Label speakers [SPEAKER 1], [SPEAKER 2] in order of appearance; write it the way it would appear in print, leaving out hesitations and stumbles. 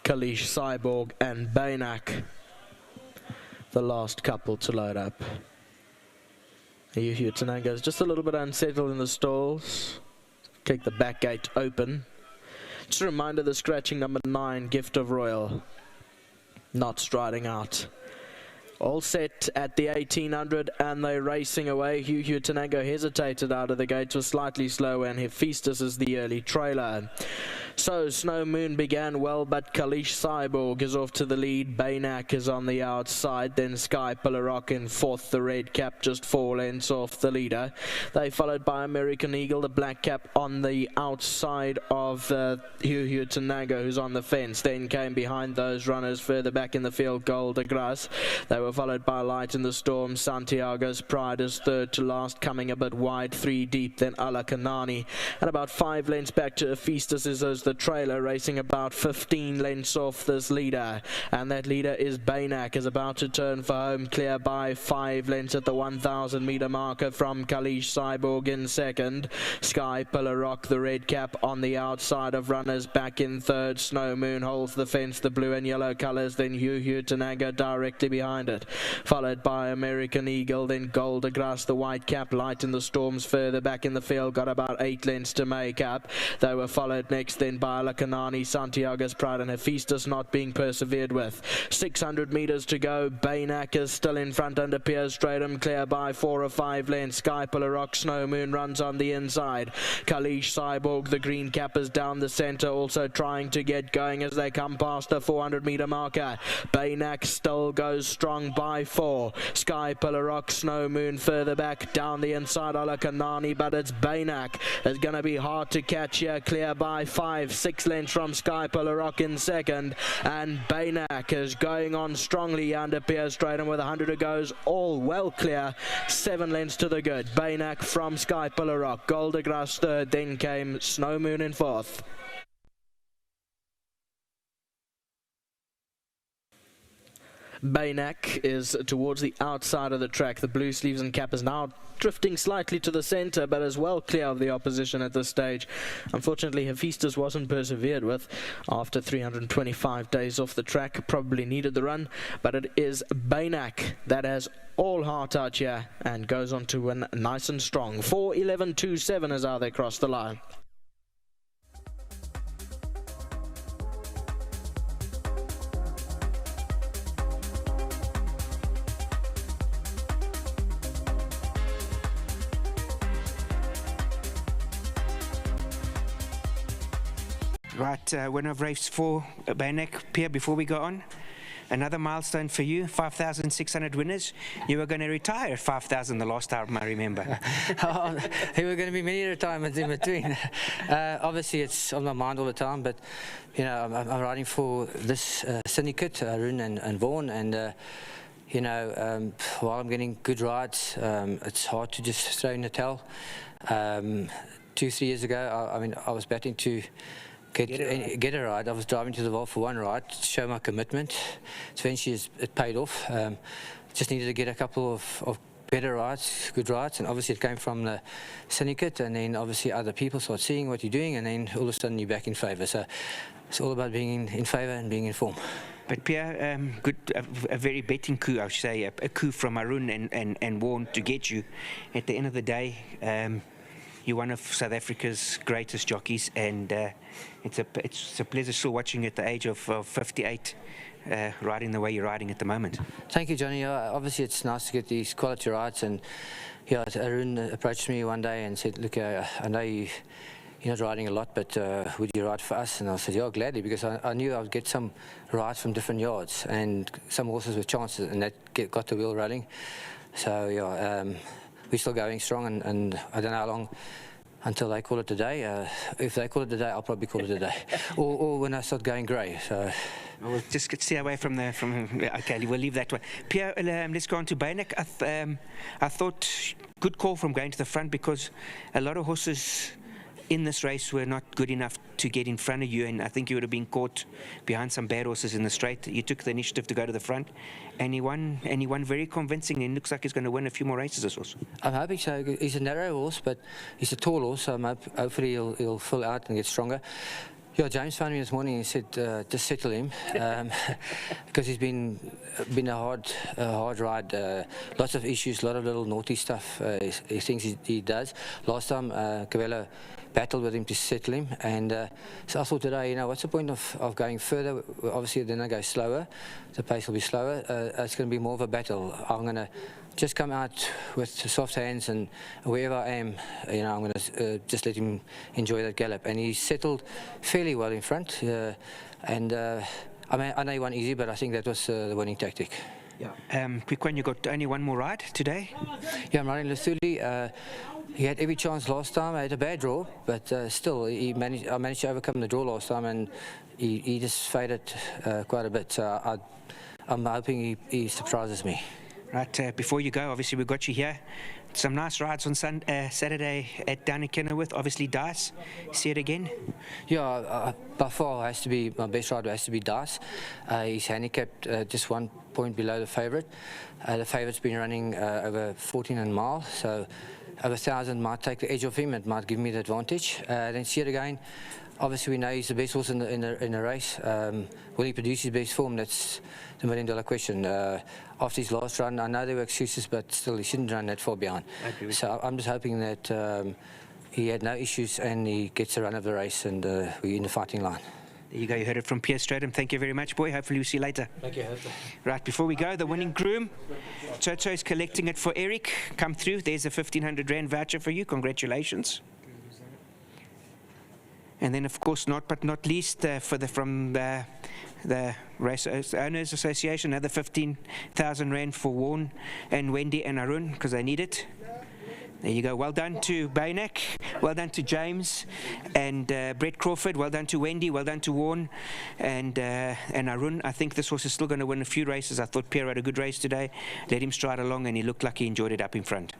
[SPEAKER 1] Kalish, Cyborg and BEYNAC, the last couple to load up. Tananga is just a little bit unsettled in the stalls. Kick the back gate open. Just a reminder, the scratching number 9, Gift of Royal, not striding out. All set at the 1800 and they're racing away. Tananga hesitated out of the gates, was slightly slow, and Hephaestus is the early trailer. So Snow Moon began well, but Kalish Cyborg is off to the lead. BEYNAC is on the outside, then Sky Pillar Rock in fourth, the red cap just 4 lengths off the leader. They followed by American Eagle, the black cap on the outside of Tananga, who's on the fence. Then came behind those runners further back in the field, Gold de Grace. They were followed by Light in the Storm. Santiago's Pride is third to last, coming a bit wide, 3 deep, then Alakanani. And about 5 lengths back to Hephaestus is the trailer, racing about 15 lengths off this leader. And that leader is BEYNAC, is about to turn for home, clear by 5 lengths at the 1,000 meter marker from Kalish Cyborg in second. Sky Pillar Rock, the red cap, on the outside of runners, back in third. Snow Moon holds the fence, the blue and yellow colors, then Tananga directly behind it, followed by American Eagle, then Gold de Grace, the white cap. Light in the Storms further back in the field, got about 8 lengths to make up. They were followed next then by Alakanani, Santiago's Pride and Hephaestus not being persevered with. 600 meters to go. BEYNAC is still in front under Piers Stratum, clear by 4 or 5 lengths. Sky Pillar Rock, Snow Moon runs on the inside. Kalish Cyborg, the green cap, is down the center, also trying to get going as they come past the 400 meter marker. BEYNAC still goes strong by 4. Sky Pillar Rock, Snow Moon further back down the inside, Alakanani, but it's BEYNAC. It's going to be hard to catch here, clear by 5, 6 lengths from Sky Pillar Rock in second, and BEYNAC is going on strongly under Piers Stratum with 100 to goes, all well clear, 7 lengths to the good. BEYNAC from Sky Pillar Rock, Gold de Grace third, then came Snow Moon in fourth. BEYNAC is towards the outside of the track. The blue sleeves and cap is now drifting slightly to the center, but is well clear of the opposition at this stage. Unfortunately, Hephaestus wasn't persevered with after 325 days off the track. Probably needed the run, but it is BEYNAC that has all heart out here and goes on to win nice and strong. 4:11.27 is how they cross the line.
[SPEAKER 2] Right, winner of race 4, BEYNAC. Pierre, before we go on, another milestone for you, 5,600 winners. You were going to retire at 5,000 the last time I remember.
[SPEAKER 3] There were going to be many retirements in between. Obviously, it's on my mind all the time, but you know, I'm riding for this syndicate, Arun and Vaughan, and you know, while I'm getting good rides, it's hard to just throw in the towel. 2-3 years ago, I mean, I was batting to get a ride. I was driving to the vaal for one ride to show my commitment. Eventually it paid off. Just needed to get a couple of better rides, good rides, and obviously it came from the syndicate, and then obviously other people start seeing what you're doing, and then all of a sudden you're back in favour. So it's all about being in favour and being in form.
[SPEAKER 2] But Pierre, a very betting coup, I should say, a coup from Arun and Vaughan to get you. At the end of the day, you're one of South Africa's greatest jockeys, and it's a pleasure still watching you at the age of 58, riding the way you're riding at the moment.
[SPEAKER 3] Thank you, Johnny. Obviously, it's nice to get these quality rides, and yeah, Arun approached me one day and said, "Look, I know you're not riding a lot, but would you ride for us?" And I said, "Yeah, gladly," because I knew I would get some rides from different yards and some horses with chances, and that got the wheel rolling. So yeah. We're still going strong, and I don't know how long until they call it a day. If they call it a day, I'll probably call it a day, or when I start going grey. So
[SPEAKER 2] we'll just stay away from the okay, we'll leave that one. Pierre, let's go on to BEYNAC. I thought good call from going to the front, because a lot of horses in this race were not good enough to get in front of you, and I think you would have been caught behind some bad horses in the straight. You took the initiative to go to the front, and he won very convincingly, and looks like he's going to win a few more races, this horse.
[SPEAKER 3] I'm hoping so. He's a narrow horse, but he's a tall horse, so hopefully he'll fill out and get stronger. Yeah, James phoned me this morning. He said just settle him because he's been a hard ride. Lots of issues, a lot of little naughty stuff. He thinks he does. Last time, Cabello battled with him to settle him, and so I thought today, what's the point of going further? Obviously, then I go slower. The pace will be slower. It's going to be more of a battle. I'm going to just come out with soft hands, and wherever I am, I'm going to just let him enjoy that gallop. And he settled fairly well in front, and I know he won easy, but I think that was the winning tactic.
[SPEAKER 2] Yeah. Quick one, you got only one more ride today?
[SPEAKER 3] Yeah, I'm riding Lusuli. He had every chance last time. I had a bad draw, but still, I managed to overcome the draw last time, and he just faded quite a bit. So I'm hoping he surprises me.
[SPEAKER 2] Right, before you go, obviously we've got you here. Some nice rides on Saturday down in Kenilworth. Obviously Dice. See it again?
[SPEAKER 3] Yeah, by far has to be my best rider. Has to be Dice. He's handicapped just 1 point below the favourite. The favourite's been running over 14 and mile, so over 1,000 might take the edge off him. It might give me the advantage. Then see it again. Obviously, we know he's the best horse in the race. Will he produce his best form? That's the million-dollar question. After his last run, I know there were excuses, but still, he shouldn't run that far behind. So I'm just hoping that he had no issues and he gets a run of the race, and we're in the fighting line.
[SPEAKER 2] There you go. You heard it from Pierre Stradham. Thank you very much, boy. Hopefully we'll see you later.
[SPEAKER 3] Thank you.
[SPEAKER 2] Right, before we go, the winning groom. Toto is collecting it for Eric. Come through. There's a 1,500 Rand voucher for you. Congratulations. And then, of course, not least, from the Race Owners Association, another 15,000 Rand for Warren and Wendy and Arun, because they need it. There you go. Well done to BEYNAC. Well done to James and Brett Crawford. Well done to Wendy. Well done to Warren and Arun. I think this horse is still going to win a few races. I thought Pierre had a good race today. Let him stride along, and he looked like he enjoyed it up in front.